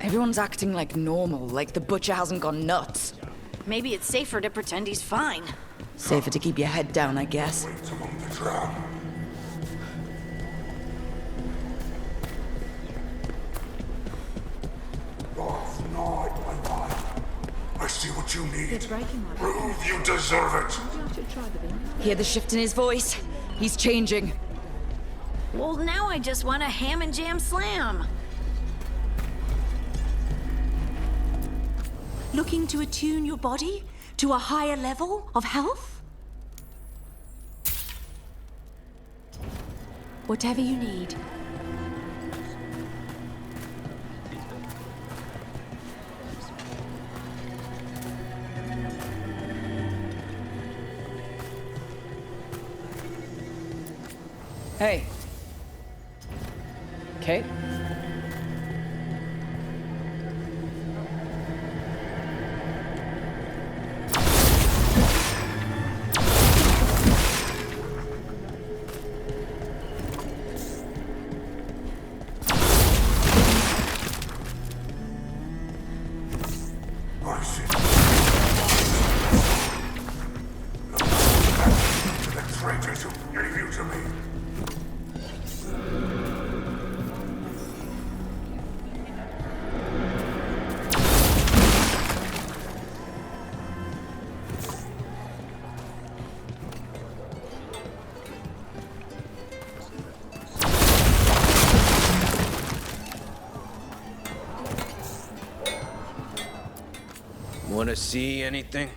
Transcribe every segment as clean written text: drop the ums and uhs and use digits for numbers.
Everyone's acting like normal, like the butcher hasn't gone nuts. Maybe it's safer to pretend he's fine. Safer to keep your head down, I guess. Wait among the drowned. Last night, my wife. I see what you need. Prove you deserve it. Hear the shift in his voice? He's changing. Well, now I just want a ham and jam slam. Looking to attune your body to a higher level of health? Whatever you need. Hey. Okay. I see. To the traitors who gave you to me. Wanna see anything?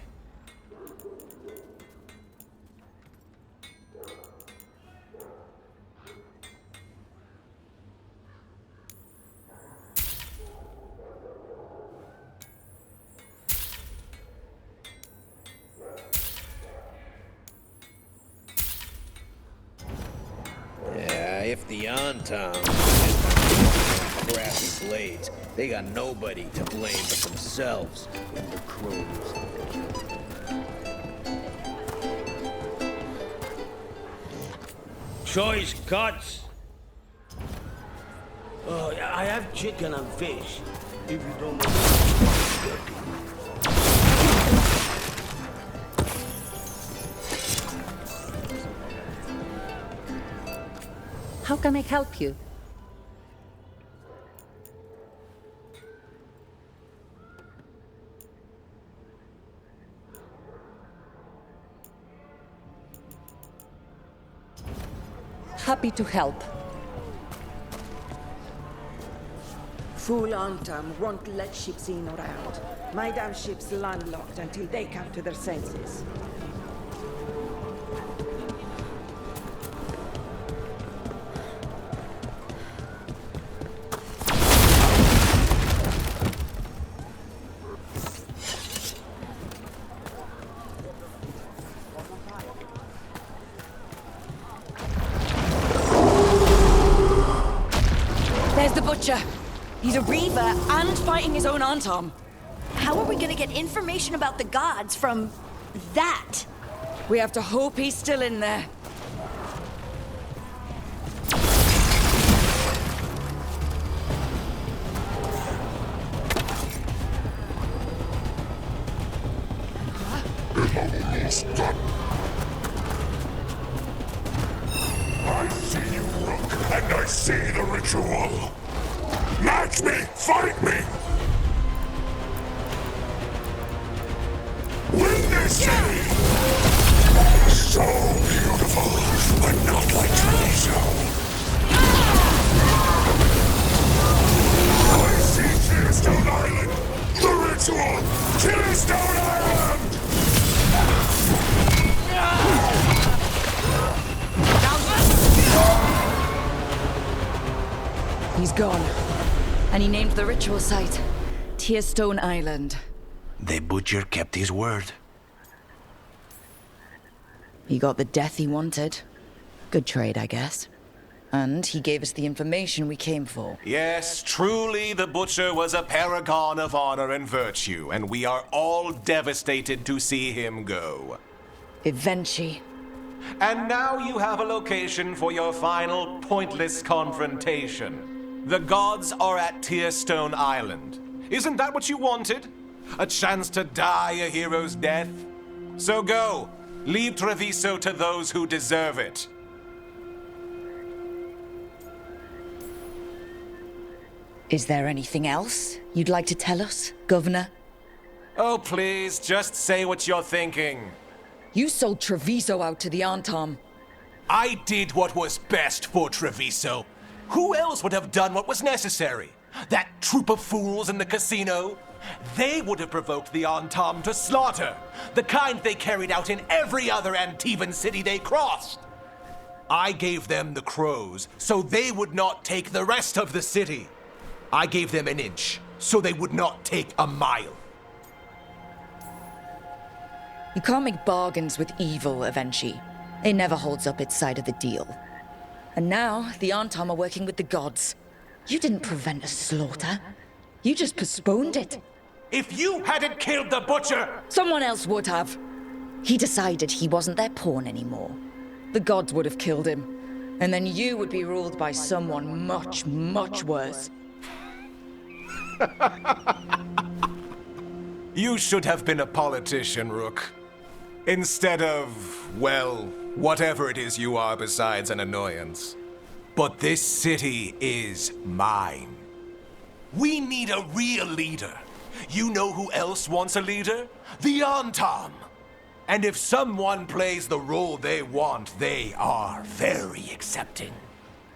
Yeah, if the Anton crappy blades, they got nobody to blame but themselves and the crows. Choice cuts. Oh, I have chicken and fish. If you don't mind. How can I help you? Happy to help. Fool Antam won't let ships in or out. My damn ship's landlocked until they come to their senses. There's the butcher. He's a reaver and fighting his own Antom. How are we gonna get information about the gods from that? We have to hope he's still in there. I see you, Rook, and I see the ritual. Match me! Fight me! Witness me! So beautiful, but not like Treviso. I see Tearstone Island! The ritual! Tearstone Island! He's gone. And he named the ritual site Tearstone Island. The butcher kept his word. He got the death he wanted. Good trade, I guess. And he gave us the information we came for. Yes, truly the Butcher was a paragon of honor and virtue, and we are all devastated to see him go. Eventually. And now you have a location for your final pointless confrontation. The gods are at Tearstone Island. Isn't that what you wanted? A chance to die a hero's death? So go. Leave Treviso to those who deserve it. Is there anything else you'd like to tell us, Governor? Oh, please, just say what you're thinking. You sold Treviso out to the Antam. I did what was best for Treviso. Who else would have done what was necessary? That troop of fools in the casino? They would have provoked the Antam to slaughter, the kind they carried out in every other Antivan city they crossed. I gave them the crows so they would not take the rest of the city. I gave them an inch so they would not take a mile. You can't make bargains with evil, Avenchi. It never holds up its side of the deal. And now, the Antam are working with the gods. You didn't prevent a slaughter. You just postponed it. If you hadn't killed the butcher... Someone else would have. He decided he wasn't their pawn anymore. The gods would have killed him. And then you would be ruled by someone much, much worse. You should have been a politician, Rook. Instead of, well, whatever it is you are besides an annoyance. But this city is mine. We need a real leader. You know who else wants a leader? The Antam. And if someone plays the role they want, they are very accepting.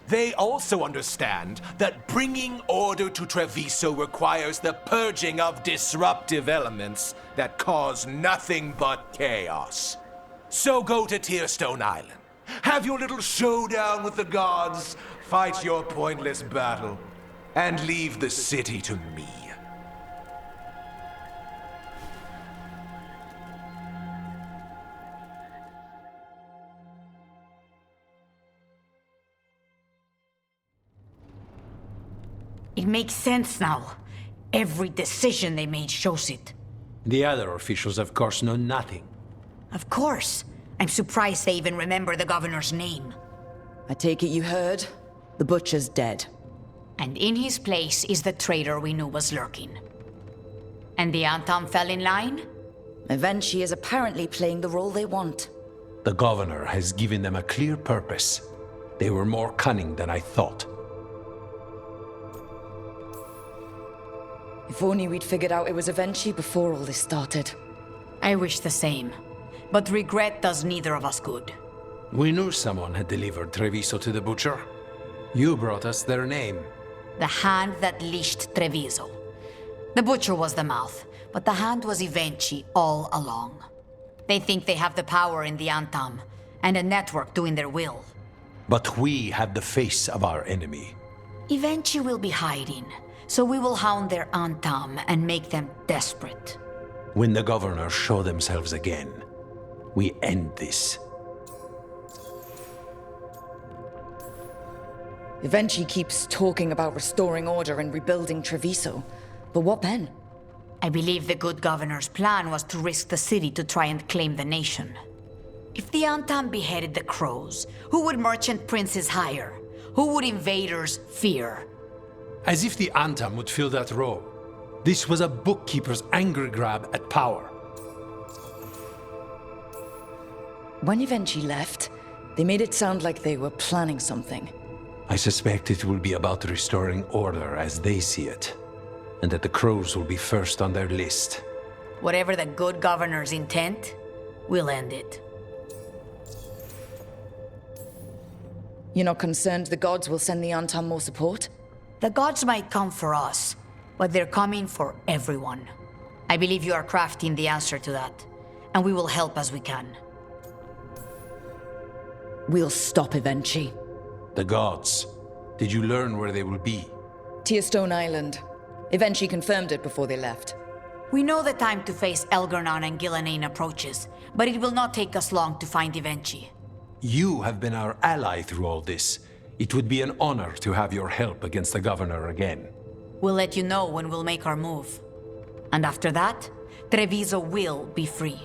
They also understand that bringing order to Treviso requires the purging of disruptive elements that cause nothing but chaos. So go to Tearstone Island. Have your little showdown with the gods, fight your pointless battle, and leave the city to me. It makes sense now. Every decision they made shows it. The other officials, of course, know nothing. Of course. I'm surprised they even remember the governor's name. I take it you heard? The butcher's dead. And in his place is the traitor we knew was lurking. And the Antam fell in line? Avenchi is apparently playing the role they want. The governor has given them a clear purpose. They were more cunning than I thought. If only we'd figured out it was Avenchi before all this started. I wish the same. But regret does neither of us good. We knew someone had delivered Treviso to the butcher. You brought us their name. The hand that leashed Treviso. The butcher was the mouth, but the hand was Avenchi all along. They think they have the power in the Antam, and a network doing their will. But we have the face of our enemy. Avenchi will be hiding, so we will hound their Antam and make them desperate. When the governors show themselves again, we end this. Avenchi keeps talking about restoring order and rebuilding Treviso. But what then? I believe the good governor's plan was to risk the city to try and claim the nation. If the Antam beheaded the crows, who would merchant princes hire? Who would invaders fear? As if the Antam would fill that role. This was a bookkeeper's angry grab at power. When Avenchi left, they made it sound like they were planning something. I suspect it will be about restoring order as they see it, and that the crows will be first on their list. Whatever the good governor's intent, we'll end it. You're not concerned the gods will send the Antam more support? The gods might come for us, but they're coming for everyone. I believe you are crafting the answer to that, and we will help as we can. We'll stop Avenchi. The gods. Did you learn where they will be? Tearstone Island. Avenchi confirmed it before they left. We know the time to face Elgarnan and Gillanane approaches, but it will not take us long to find Avenchi. You have been our ally through all this. It would be an honor to have your help against the governor again. We'll let you know when we'll make our move. And after that, Treviso will be free.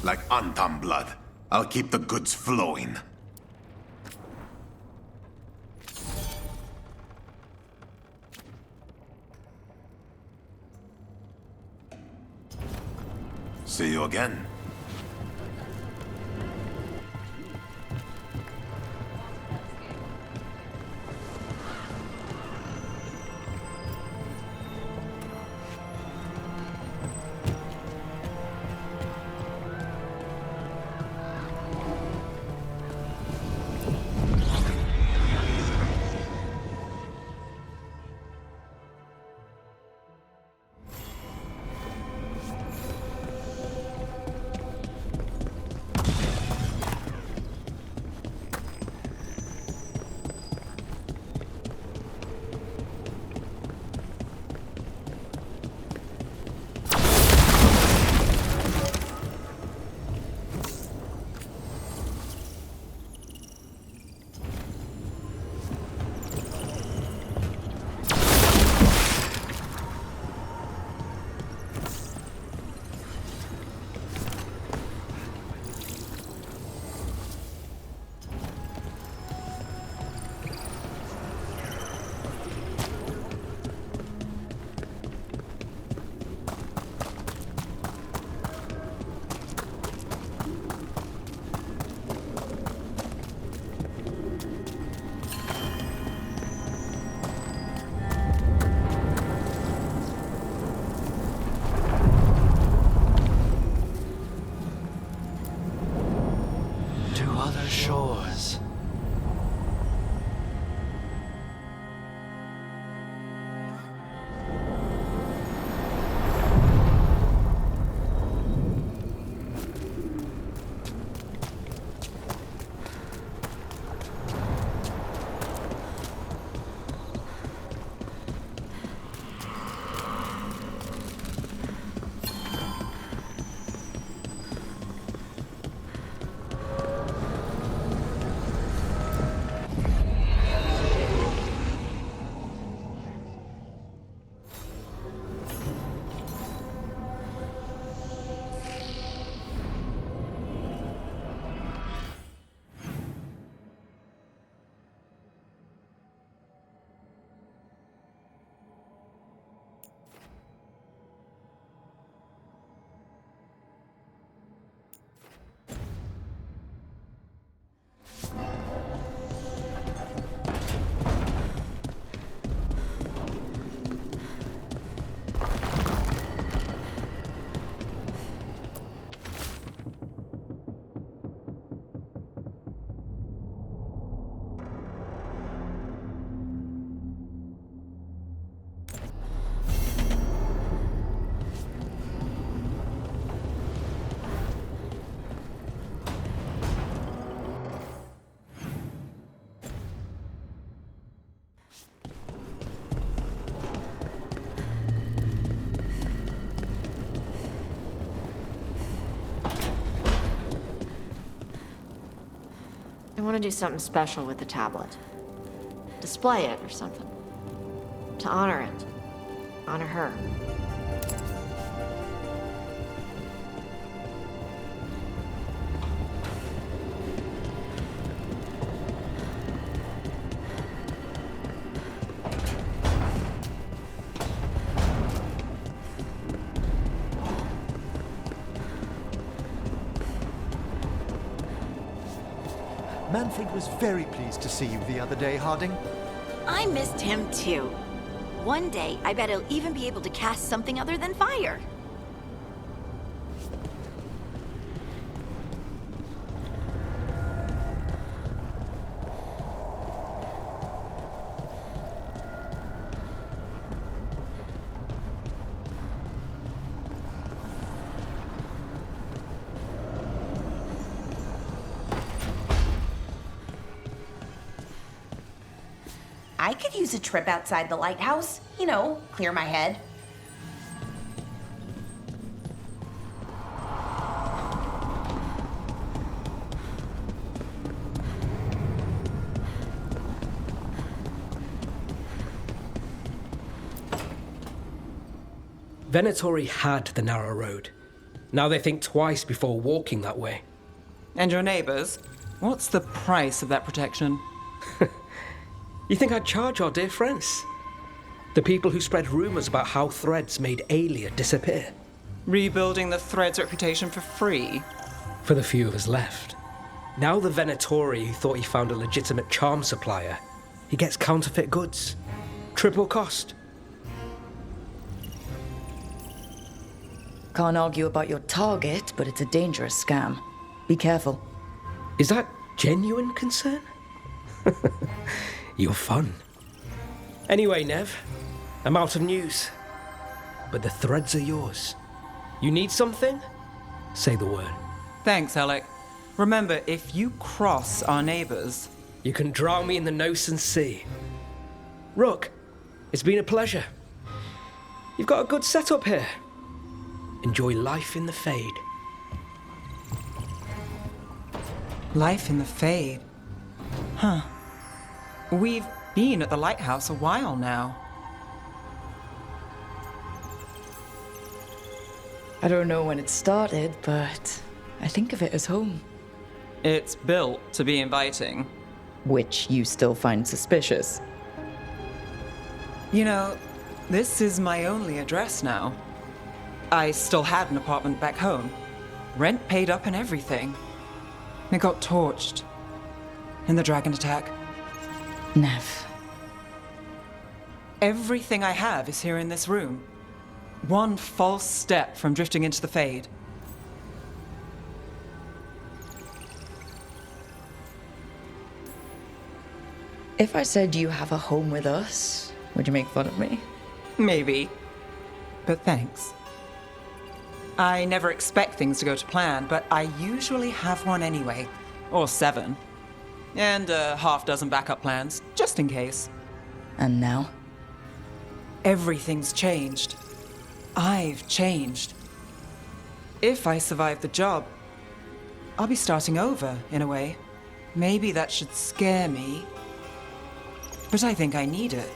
Like Antam blood. I'll keep the goods flowing. See you again. Shores. I want to do something special with the tablet. Display it or something. To honor it. Honor her. Manfred was very pleased to see you the other day, Harding. I missed him too. One day, I bet he'll even be able to cast something other than fire. I could use a trip outside the lighthouse. You know, clear my head. Venatori had the narrow road. Now they think twice before walking that way. And your neighbors? What's the price of that protection? You think I'd charge our dear friends? The people who spread rumors about how Threads made Aelia disappear. Rebuilding the Threads' reputation for free? For the few of us left. Now the Venatori who thought he found a legitimate charm supplier, he gets counterfeit goods. Triple cost. Can't argue about your target, but it's a dangerous scam. Be careful. Is that genuine concern? You're fun. Anyway, Nev, I'm out of news. But the Threads are yours. You need something? Say the word. Thanks, Alec. Remember, if you cross our neighbors... You can drown me in the Nosen Sea. Rook, it's been a pleasure. You've got a good setup here. Enjoy life in the Fade. Life in the Fade? Huh. We've been at the lighthouse a while now. I don't know when it started, but I think of it as home. It's built to be inviting. Which you still find suspicious. You know, this is my only address now. I still had an apartment back home. Rent paid up and everything. It got torched. In the dragon attack. Nev. Everything I have is here in this room. One false step from drifting into the Fade. If I said you have a home with us, would you make fun of me? Maybe. But thanks. I never expect things to go to plan, but I usually have one anyway. Or 7. And a half-dozen backup plans, just in case. And now? Everything's changed. I've changed. If I survive the job, I'll be starting over, in a way. Maybe that should scare me. But I think I need it.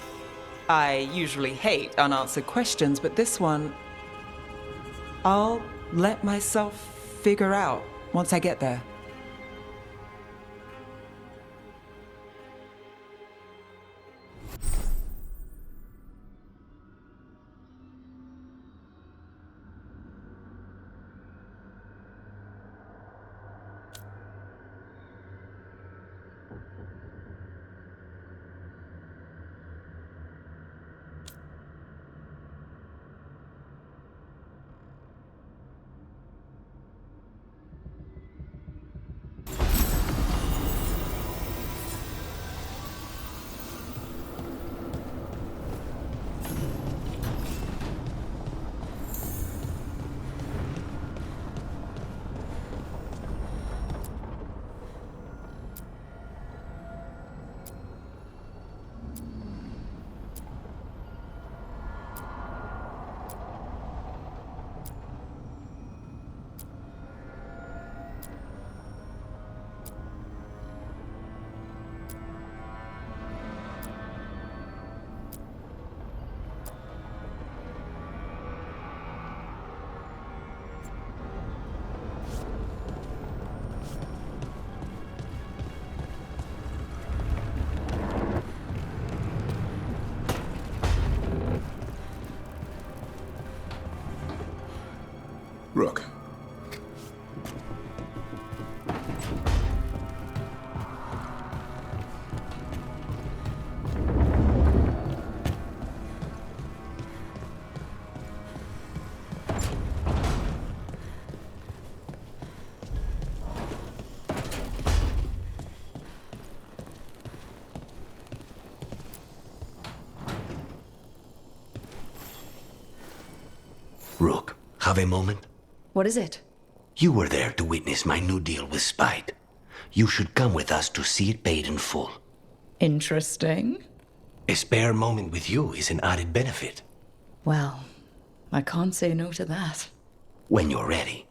I usually hate unanswered questions, but this one... I'll let myself figure out once I get there. Rook. Rook, have a moment? What is it? You were there to witness my new deal with Spite. You should come with us to see it paid in full. Interesting. A spare moment with you is an added benefit. Well, I can't say no to that. When you're ready.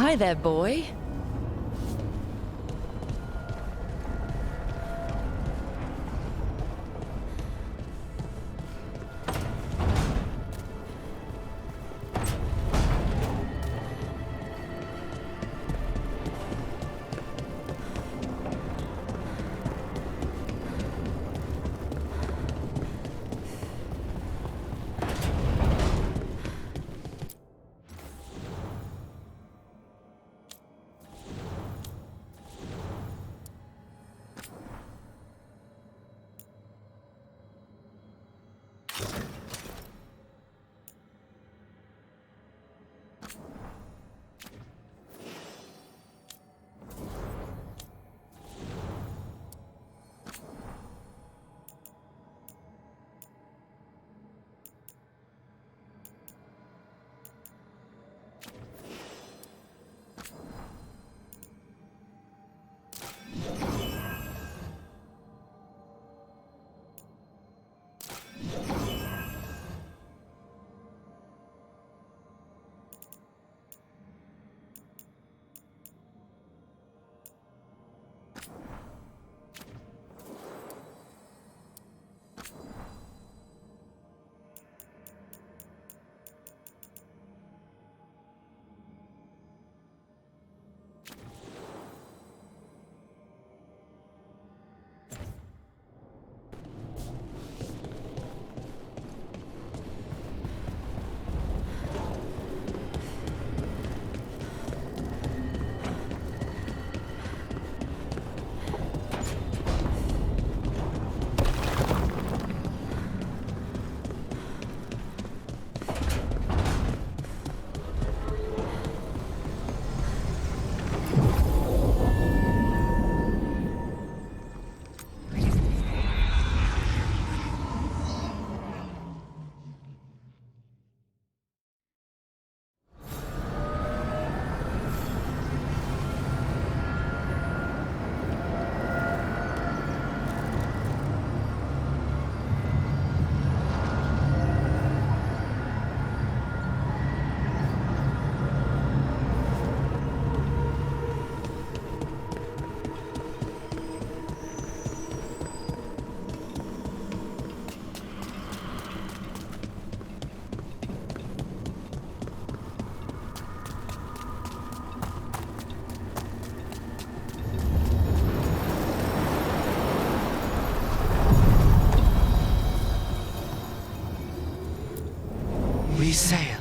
Hi there, boy. We sail.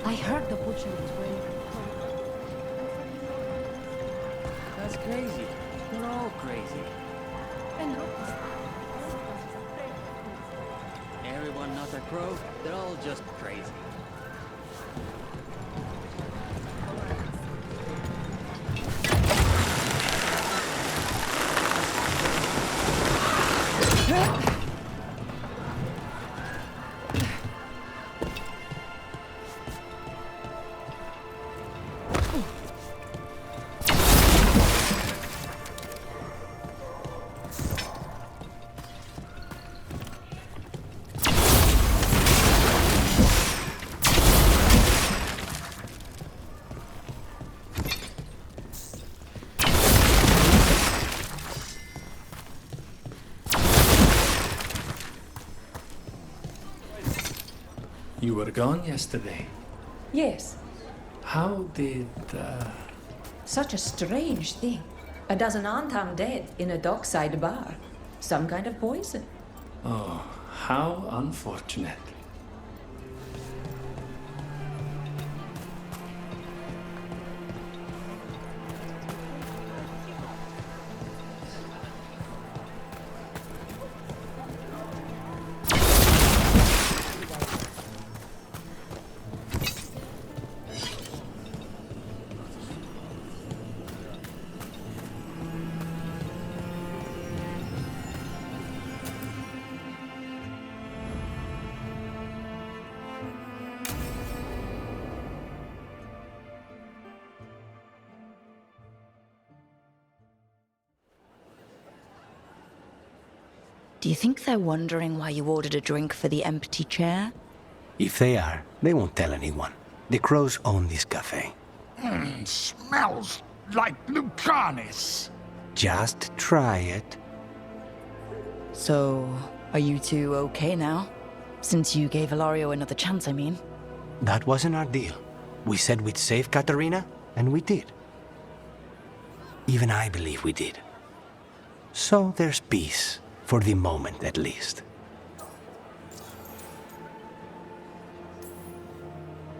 I heard the butcher was wearing. That's crazy. They're all crazy. And Everyone not a crow, they're all just crazy. You were gone yesterday. Yes. How did, Such a strange thing. A dozen Antam dead in a dockside bar. Some kind of poison. Oh, how unfortunate. Do you think they're wondering why you ordered a drink for the empty chair? If they are, they won't tell anyone. The crows own this cafe. Smells like Lucanis. Just try it. So, are you two okay now? Since you gave Ilario another chance, I mean. That wasn't our deal. We said we'd save Katerina, and we did. Even I believe we did. So there's peace, for the moment at least.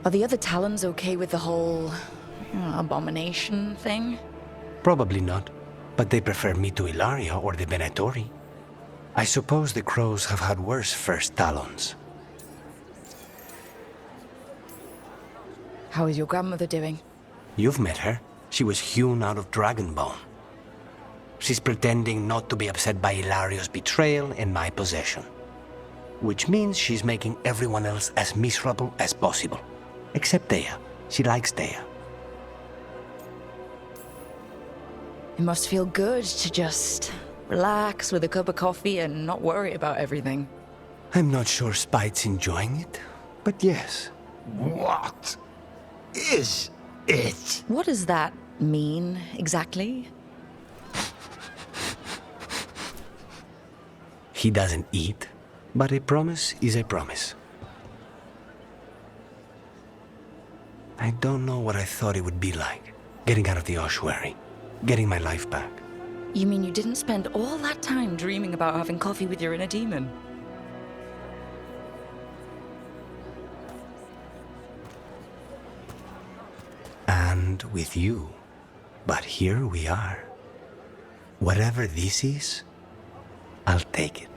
Are the other Talons okay with the whole abomination thing? Probably not, but they prefer me to Ilaria or the Venatori. I suppose the crows have had worse first Talons. How is your grandmother doing? You've met her. She was hewn out of dragon bone. She's pretending not to be upset by Ilario's betrayal and my possession. Which means she's making everyone else as miserable as possible. Except Dea. She likes Dea. It must feel good to just relax with a cup of coffee and not worry about everything. I'm not sure Spite's enjoying it, but yes. What is it? What does that mean, exactly? He doesn't eat, but a promise is a promise. I don't know what I thought it would be like, getting out of the ossuary, getting my life back. You mean you didn't spend all that time dreaming about having coffee with your inner demon? And with you. But here we are. Whatever this is, I'll take it.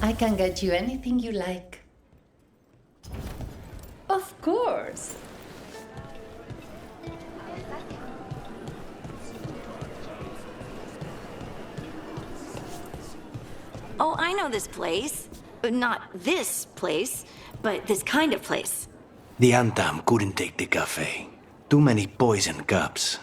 I can get you anything you like. Of course. Oh, I know this place. Not this place, but this kind of place. The Antam couldn't take the cafe. Too many poison cups.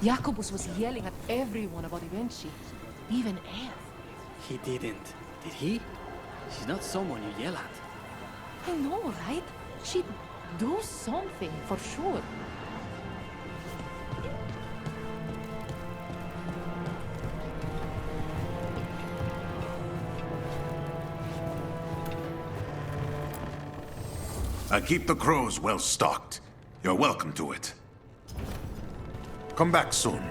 Jacobus was yelling at everyone about Evenchi. Even Anne. He didn't. Did he? She's not someone you yell at. I know, right? She'd do something, for sure. I keep the crows well stocked. You're welcome to it. Come back soon.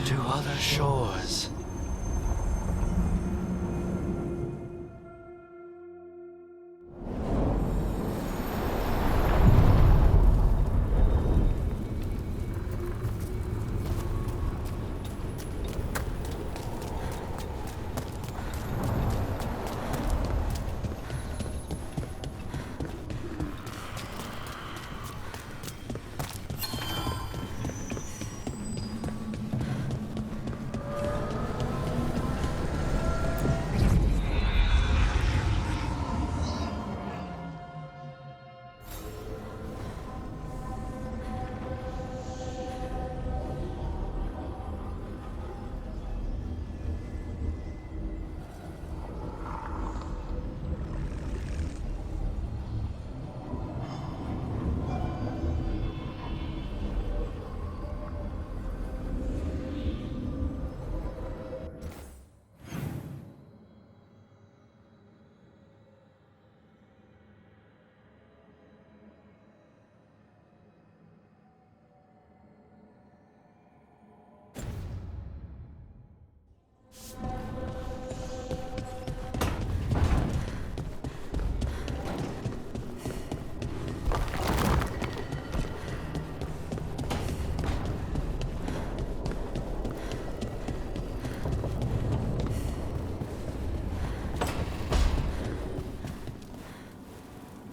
To other shores.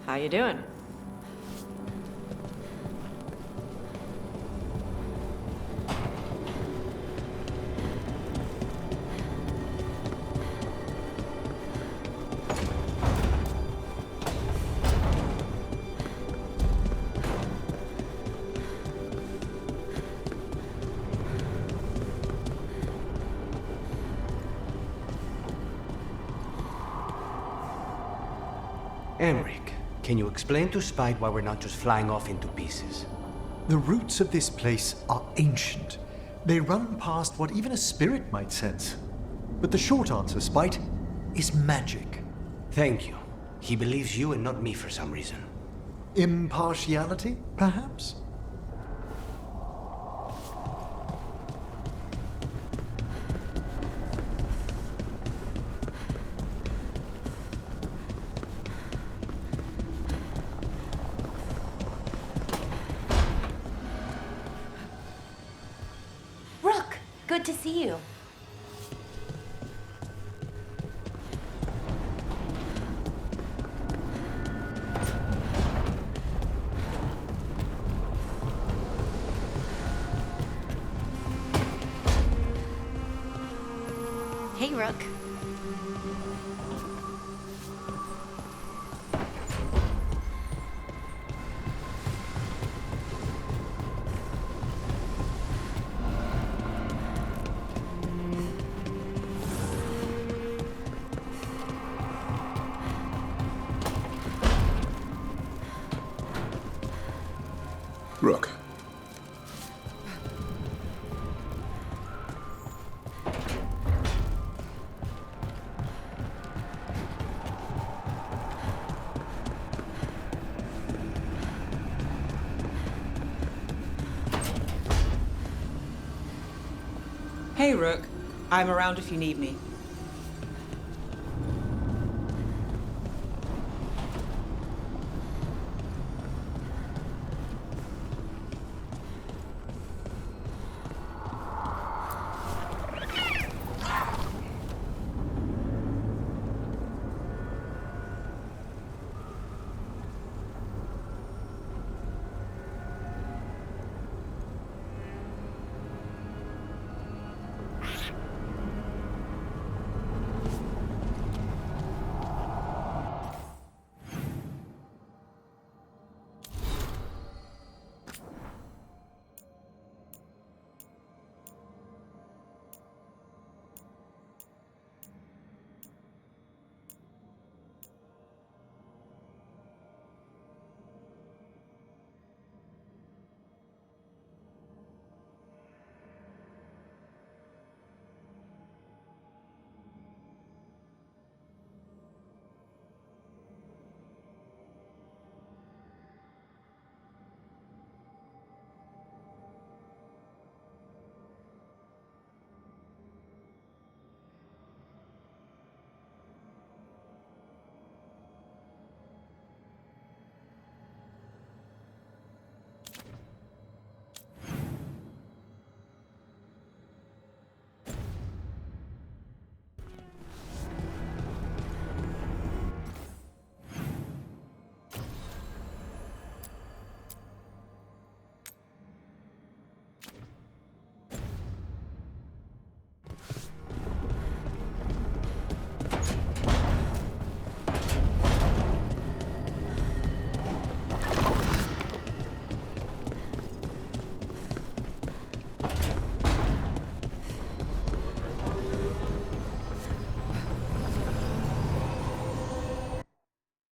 How you doing? Emric, can you explain to Spite why we're not just flying off into pieces? The roots of this place are ancient. They run past what even a spirit might sense. But the short answer, Spite, is magic. Thank you. He believes you and not me for some reason. Impartiality, perhaps? Rook, good to see you. Hey, Rook. Rook. Hey, Rook. I'm around if you need me.